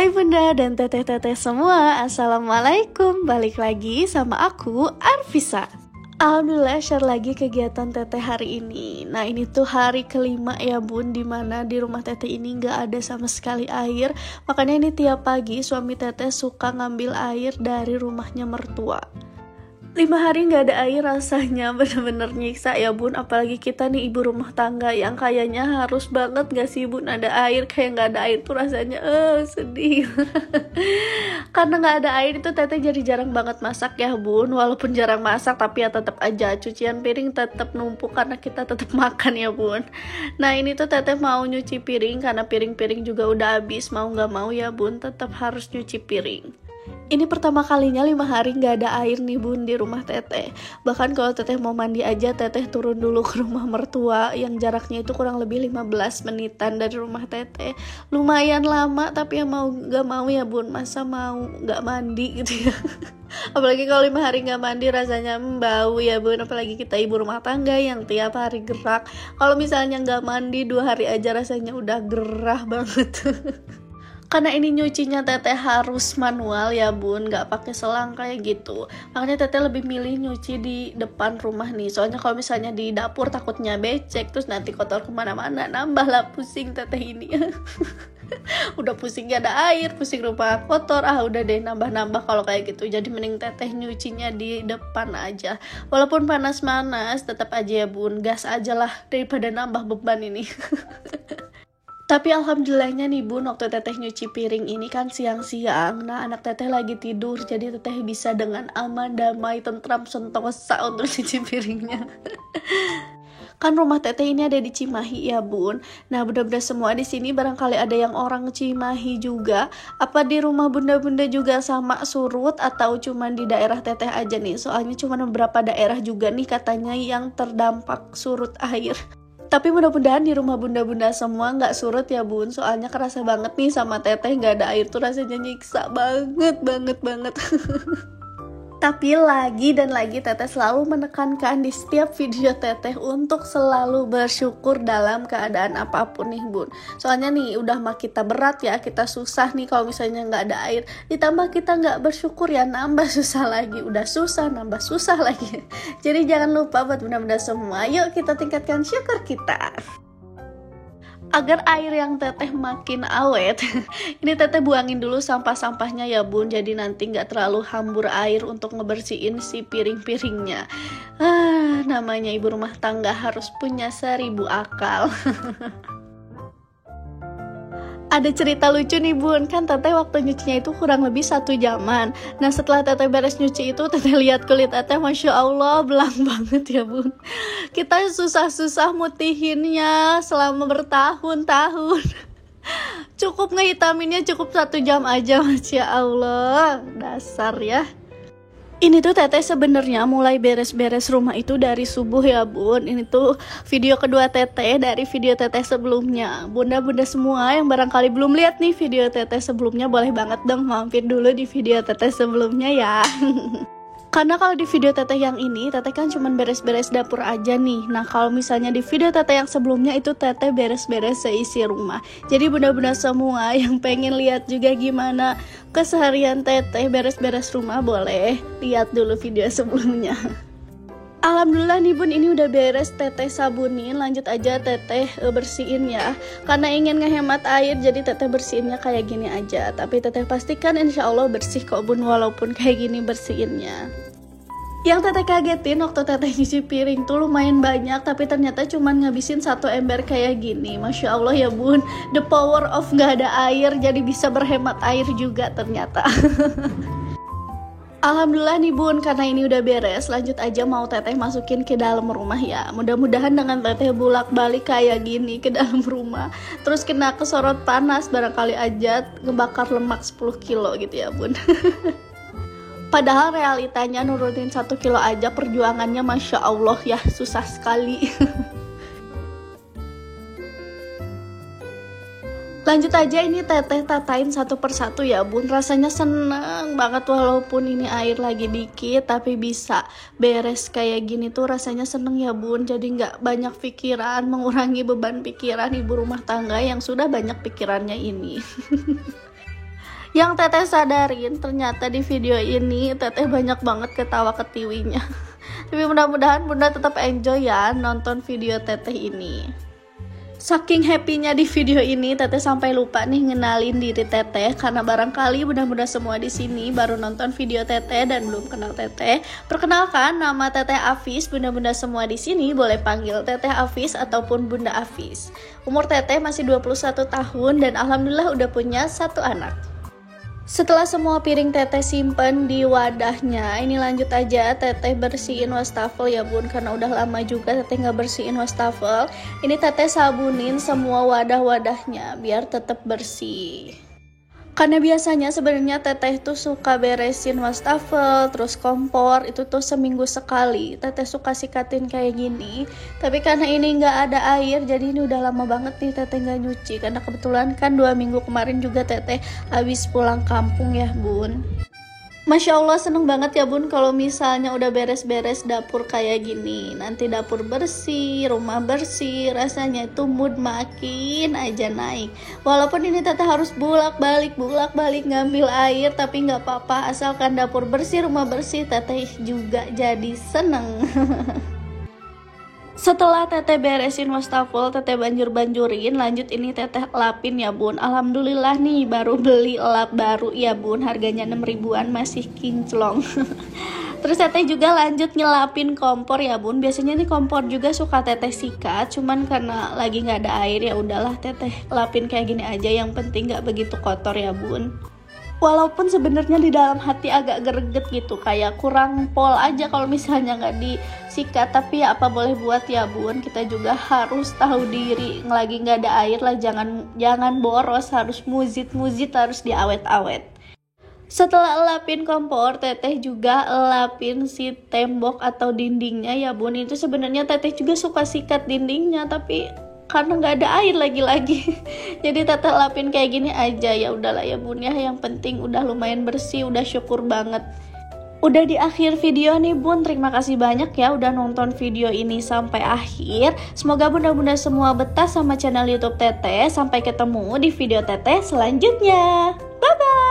Hai bunda dan teteh-teteh semua, assalamualaikum. Balik lagi sama aku, Arvisa. Alhamdulillah share lagi kegiatan teteh hari ini. Nah ini tuh hari kelima ya bun, dimana di rumah teteh ini gak ada sama sekali air. Makanya ini tiap pagi suami teteh suka ngambil air dari rumahnya mertua. 5 hari gak ada air rasanya bener-bener nyiksa ya bun. Apalagi kita nih ibu rumah tangga yang kayaknya harus banget gak sih bun ada air. Kayak gak ada air tuh rasanya sedih. Karena gak ada air itu teteh jadi jarang banget masak ya bun. Walaupun jarang masak tapi ya tetap aja cucian piring tetap numpuk karena kita tetap makan ya bun. Nah ini tuh teteh mau nyuci piring karena piring-piring juga udah habis. Mau gak mau ya bun tetap harus nyuci piring. Ini pertama kalinya 5 hari gak ada air nih bun di rumah teteh. Bahkan kalau teteh mau mandi aja teteh turun dulu ke rumah mertua yang jaraknya itu kurang lebih 15 menitan dari rumah teteh. Lumayan lama tapi yang mau gak mau ya bun, masa mau gak mandi gitu ya. Apalagi kalau 5 hari gak mandi rasanya bau ya bun. Apalagi kita ibu rumah tangga yang tiap hari gerak. Kalau misalnya gak mandi 2 hari aja rasanya udah gerah banget. Karena ini nyucinya teteh harus manual ya bun, gak pakai selang kayak gitu. Makanya teteh lebih milih nyuci di depan rumah nih. Soalnya kalau misalnya di dapur takutnya becek, terus nanti kotor kemana-mana. Nambah lah pusing teteh ini. Udah pusing gak ada air, pusing rumah kotor. Udah deh nambah-nambah kalau kayak gitu. Jadi mending teteh nyucinya di depan aja. Walaupun panas-panas tetap aja ya bun, gas aja lah daripada nambah beban ini. Tapi alhamdulillahnya nih bun, waktu teteh nyuci piring ini kan siang-siang. Nah anak teteh lagi tidur, jadi teteh bisa dengan aman, damai, tentram, sentosa untuk cuci piringnya. Kan rumah teteh ini ada di Cimahi ya bun. Nah bunda-bunda semua di sini barangkali ada yang orang Cimahi juga. Apa di rumah bunda-bunda juga sama surut atau cuman di daerah teteh aja nih? Soalnya cuman beberapa daerah juga nih katanya yang terdampak surut air. Tapi mudah-mudahan di rumah bunda-bunda semua gak surut ya bun. Soalnya kerasa banget nih sama teteh gak ada air tuh rasanya nyiksa banget. Tapi lagi dan lagi teteh selalu menekankan di setiap video teteh untuk selalu bersyukur dalam keadaan apapun nih bun. Soalnya nih udah mah kita berat ya, kita susah nih kalau misalnya gak ada air. Ditambah kita gak bersyukur ya nambah susah lagi. Udah susah nambah susah lagi. Jadi jangan lupa buat bunda-bunda semua, yuk kita tingkatkan syukur kita. Agar air yang teteh makin awet, ini teteh buangin dulu sampah-sampahnya ya bun. Jadi nanti gak terlalu hambur air untuk ngebersihin si piring-piringnya. Namanya ibu rumah tangga harus punya 1000 akal. Ada cerita lucu nih bun, kan teteh waktu nyucinya itu kurang lebih 1 jaman. Nah setelah teteh beres nyuci itu teteh lihat kulit teteh, Masya Allah belang banget ya bun. Kita susah-susah mutihinnya selama bertahun-tahun. Cukup ngehitaminnya cukup 1 jam aja, Masya Allah. Dasar ya. Ini tuh teteh sebenarnya mulai beres-beres rumah itu dari subuh ya bun. Ini tuh video kedua teteh dari video teteh sebelumnya. Bunda-bunda semua yang barangkali belum lihat nih video teteh sebelumnya, boleh banget dong mampir dulu di video teteh sebelumnya ya. Karena kalau di video teteh yang ini, teteh kan cuma beres-beres dapur aja nih. Nah kalau misalnya di video teteh yang sebelumnya itu teteh beres-beres seisi rumah. Jadi bunda-bunda semua yang pengen lihat juga gimana keseharian teteh beres-beres rumah, boleh lihat dulu video sebelumnya. Alhamdulillah nih bun, ini udah beres teteh sabunin. Lanjut aja teteh bersihin ya. Karena ingin ngehemat air jadi teteh bersihinnya kayak gini aja. Tapi teteh pastikan insya Allah bersih kok bun, walaupun kayak gini bersihinnya. Yang teteh kagetin waktu teteh nyuci piring tuh lumayan banyak, tapi ternyata cuman ngabisin 1 ember kayak gini. Masya Allah ya bun, the power of gak ada air, jadi bisa berhemat air juga ternyata. Alhamdulillah nih bun, karena ini udah beres, lanjut aja mau teteh masukin ke dalam rumah ya. Mudah-mudahan dengan teteh bolak-balik kayak gini ke dalam rumah, terus kena kesorot panas, barangkali aja ngebakar lemak 10 kilo gitu ya bun. Padahal realitanya nurunin 1 kilo aja perjuangannya Masya Allah ya, susah sekali. Lanjut aja ini teteh tatain satu persatu ya bun. Rasanya seneng banget walaupun ini air lagi dikit, tapi bisa beres kayak gini tuh rasanya seneng ya bun. Jadi gak banyak pikiran, mengurangi beban pikiran ibu rumah tangga yang sudah banyak pikirannya ini. Yang teteh sadarin ternyata di video ini teteh banyak banget ketawa ketiwinya. Tapi mudah-mudahan bunda tetap enjoy ya nonton video teteh ini. Saking happy-nya di video ini, teteh sampai lupa nih ngenalin diri teteh karena barangkali bunda-bunda semua di sini baru nonton video teteh dan belum kenal teteh. Perkenalkan, nama teteh Afis. Bunda-bunda semua di sini boleh panggil teteh Afis ataupun bunda Afis. Umur teteh masih 21 tahun dan alhamdulillah udah punya 1 anak. Setelah semua piring teteh simpen di wadahnya, ini lanjut aja teteh bersihin wastafel ya bun, karena udah lama juga teteh nggak bersihin wastafel. Ini teteh sabunin semua wadah-wadahnya biar tetap bersih. Karena biasanya sebenarnya teteh tuh suka beresin wastafel, terus kompor, itu tuh seminggu sekali. Teteh suka sikatin kayak gini. Tapi karena ini nggak ada air, jadi ini udah lama banget nih teteh nggak nyuci. Karena kebetulan kan 2 minggu kemarin juga teteh habis pulang kampung ya bun. Masya Allah seneng banget ya bun kalau misalnya udah beres-beres dapur kayak gini. Nanti dapur bersih, rumah bersih, rasanya itu mood makin aja naik. Walaupun ini teteh harus bolak-balik ngambil air, tapi nggak apa-apa, asalkan dapur bersih, rumah bersih, teteh juga jadi seneng. Setelah teteh beresin wastafel, teteh banjur-banjurin, lanjut ini teteh lapin ya bun. Alhamdulillah nih baru beli lap baru ya bun, harganya 6 ribuan masih kinclong. Terus teteh juga lanjut nyelapin kompor ya bun. Biasanya nih kompor juga suka teteh sikat, cuman karena lagi nggak ada air ya udahlah teteh lapin kayak gini aja, yang penting nggak begitu kotor ya bun. Walaupun sebenarnya di dalam hati agak greget gitu, kayak kurang pol aja kalau misalnya nggak disikat, tapi ya apa boleh buat ya bun, kita juga harus tahu diri, lagi nggak ada air lah, jangan boros, harus muzit, harus diawet-awet. Setelah elapin kompor, teteh juga elapin si tembok atau dindingnya ya bun. Itu sebenarnya teteh juga suka sikat dindingnya, tapi karena nggak ada air lagi-lagi jadi teteh lapin kayak gini aja, ya udahlah ya bun ya, yang penting udah lumayan bersih, udah syukur banget. Udah di akhir video nih bun, terima kasih banyak ya udah nonton video ini sampai akhir. Semoga bunda-bunda semua betah sama channel YouTube teteh. Sampai ketemu di video teteh selanjutnya, bye bye.